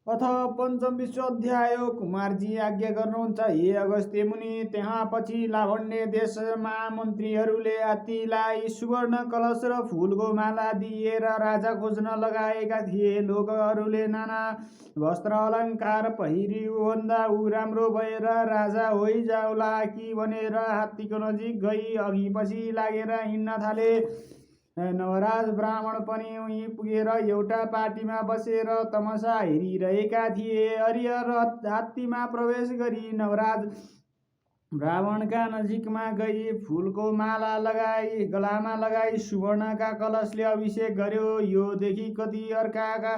अथ पञ्चम विश्वाध्याय। कुमारजी आज्ञा गर्नुहुन्छ हे अगस्त्य मुनि। त्यहाँ पछि लावण्य देशमा मन्त्रीहरूले हात्तीलाई सुवर्ण कलश र फुलको माला दिएर राजा खोज्न लगाएका थिए। लोकहरूले नाना वस्त्र अलङ्कार पहिरी भन्दा ऊ राम्रो भएर राजा होइजाउला कि भनेर हात्तीको नजिक गई अघि पछि लागेर हिँड्न थाले। नवराज ब्राह्मण पनि उहीँ पुगेर एउटा पार्टीमा बसेर तमासा हेरिरहेका थिए। हरिहर हात्तीमा प्रवेश गरी नवराज ब्राह्मणका नजिकमा गई फुलको माला लगाई गलामा लगाई सुवर्णका कलशले अभिषेक गर्यो। यो देखि कति अर्काका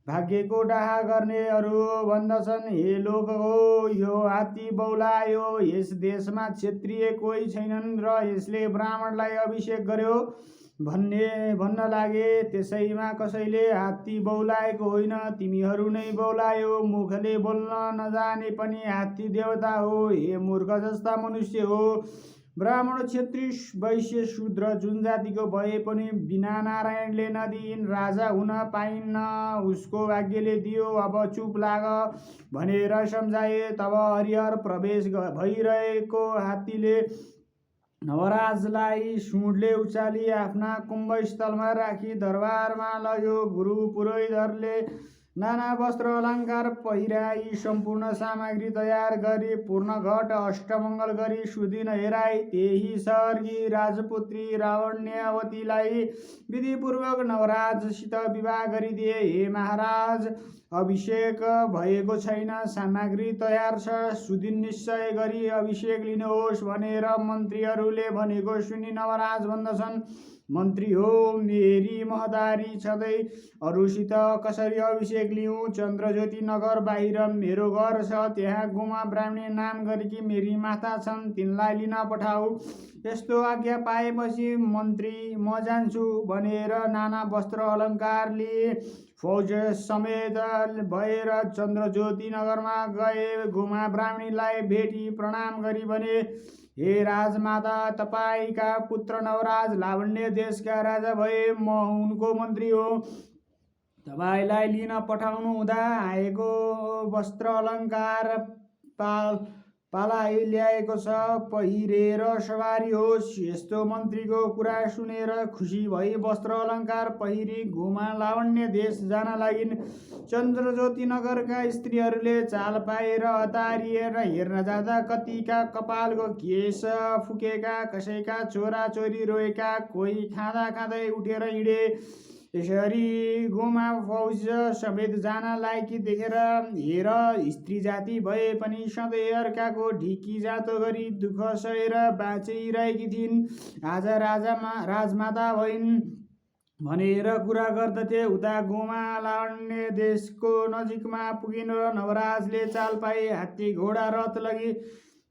भाग्यको डाहा गर्नेहरू भन्दछन्, हे लोक हो, यो हात्ती बौलायो। यस देशमा क्षत्रिय कोही छैनन् र यसले ब्राह्मणलाई अभिषेक गर्यो भन्न लागे। त्यसैमा कसैले हात्ती बौलाएको होइन, तिमीहरू नै बौलायो। मुखले बोल्न नजाने पनि हात्ती देवता हो। हे मूर्ख जस्ता मनुष्य हो। ब्राह्मण, क्षत्रिय, वैश्य, शूद्र जुन जातिको भए पनि बिना नारायणले नदिइन राजा हुन पाइन्न। उसको भाग्यले दियो, अब चुप लाग भनेर सम्झाए। तब हरिहर प्रवेश भइरहेको हात्तीले नवराजलाई सुँडले उचाली आफ्ना कुम्भस्थलमा राखी दरबारमा लग्यो। गुरु पुरोहितहरूले नाना वस्त्र अलङ्कार पहिराई सम्पूर्ण सामग्री तयार गरी पूर्ण घट अष्टमङ्गल गरी सुदिन हेराई। त्यही सहरकी राजपुत्री लावण्यवतीलाई विधिपूर्वक नवराजसित विवाह गरिदिए। हे महाराज, अभिषेक भएको छैन, सामग्री तयार छ, सुदिन निश्चय गरी अभिषेक लिनुहोस् भनेर मन्त्रीहरूले भनेको सुनि नवराज भन्दछन्, मन्त्री हो, मेरी महतारी छँदै अरूसित कसरी अभिषेक लिऊँ? चन्द्रज्योति नगर बाहिर मेरो घर छ, त्यहाँ गोमा ब्राह्मणी नाम गरेकी मेरी माता छन्, तिनलाई लिन पठाऊ। यस्तो आज्ञा पाएपछि मन्त्री म जान्छु भनेर नाना वस्त्र अलङ्कार लिए फौज समेत भएर चन्द्रज्योति नगरमा गए। गोमा ब्राह्मणीलाई भेटी प्रणाम गरी भने, हे राजमाता, तपाईका पुत्र नवराज लावण्य देशका राजा भए, म उनको मन्त्री हो। तपाईलाई लिन पठाउनु हुँदा आएको वस्त्र अलङ्कार पालाई ल्याएको छ, पहिरेर सवारी होस्। यस्तो मन्त्रीको कुरा सुनेर खुसी भई वस्त्र अलङ्कार पहिरी गोमा लावण्य देश जान लागिन्। चन्द्रज्योति नगरका स्त्रीहरूले चाल पाएर अतारिएर हेर्न जाँदा कतिका कपालको केश फुकेका, कसैका छोरा छोरी रोएका, कोही खाँदा खाँदै उठेर हिँडे। यसरी गोमा फौज समेत जान लायकी देखेर हेर, स्त्री जाति भए पनि सधैँ अर्काको ढिकी जातो गरी दुःख सहेर बाँचिरहेकी थिइन्। आज राजमाता भइन् भनेर कुरा गर्दथे। उता गोमा लावण्य देशको नजिकमा पुगिन र नवराजले चाल पाए हात्ती घोडा रथ लगी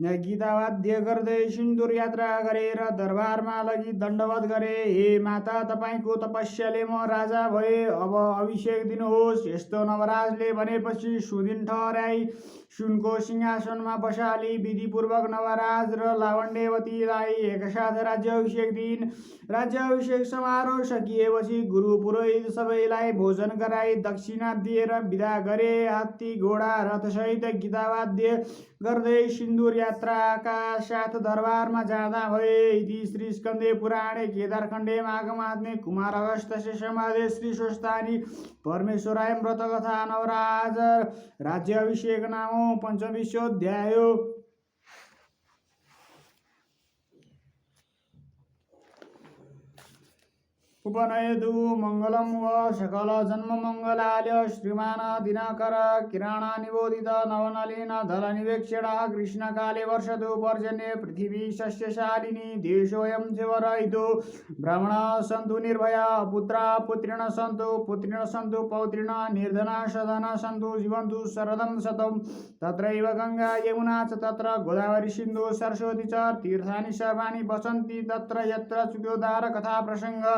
गीतावाद्य गर्दै सिन्दुर यात्रा गरेर दरबारमा लगी दण्डवत गरे। हे माता, तपाईको तपस्याले म राजा भए, अब अभिषेक दिनुहोस्। यस्तो नवराजले भनेपछि सुदिन ठहराई सुनको सिंहासनमा बसाली विधिपूर्वक नवराज र लावण्यवतीलाई एकसाथ राज्याभिषेक दिइन्। राज्याभिषेक समारोह सकिएपछि गुरु पुरोहित सबैलाई भोजन गराई दक्षिणा दिएर विदा गरे। हात्ती घोडा रथसहित गीतावाद्य गर्दै सिन्दुर यात्राका साथ दरबारमा जाँदा भए। इति श्री स्कन्दे पुराणे केदारखण्डे माघमात्म्ये कुमार अगस्त्यस्य संवादे श्री स्वस्थानी परमेश्वराय व्रतकथा नवराज राज्याभिषेक नामो पञ्चविंशोऽध्यायो। उपनयतु मङ्गलं व सकल जन्म मङ्गलाय श्रीमान दिनकर किरण निबोधित नवनलिन दल निवेक्षण कृष्णकाले वर्षतु पर्जन्ये पृथिवी सस्यशालिनी देशोऽयं जीवरहितो ब्राह्मण सन्तु निर्भया पुत्रा पुत्रिण सन्तु पौत्रिण निर्धना सधना सन्तु जीवन्तु शरदं शतं। तत्रैव गंगा यमुना च तत्र गोदावरी सिन्धु सरस्वती च तीर्थानि सर्वाणि वसन्ति तत्र यत्र चुक्योद्धार कथा प्रसंग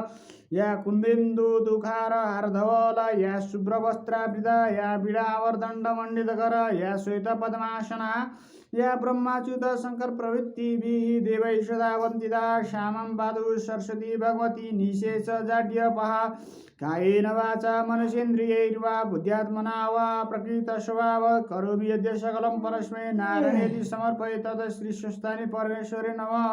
या कुन्देन्दु तुखार हारधवल या शुभ्रवस्त्रावृता या वीणावर्दण्डमण्डितकर या श्वेत पद्मासना या ब्रह्माच्युत शङ्कर प्रवृत्तिभिः देवैः सदा वन्दिता श्यामं पादु सरस्वती भगवती निशेष जाड्यपहा कायेन वाचा मनसेन्द्रियैर्वा बुद्ध्यात्मना वा प्रकृतस्वभावात् करोमि यद्य सकलं परस्मै नारायणेति समर्पये तत् श्रीस्वस्तानि परमेश्वरे नमः।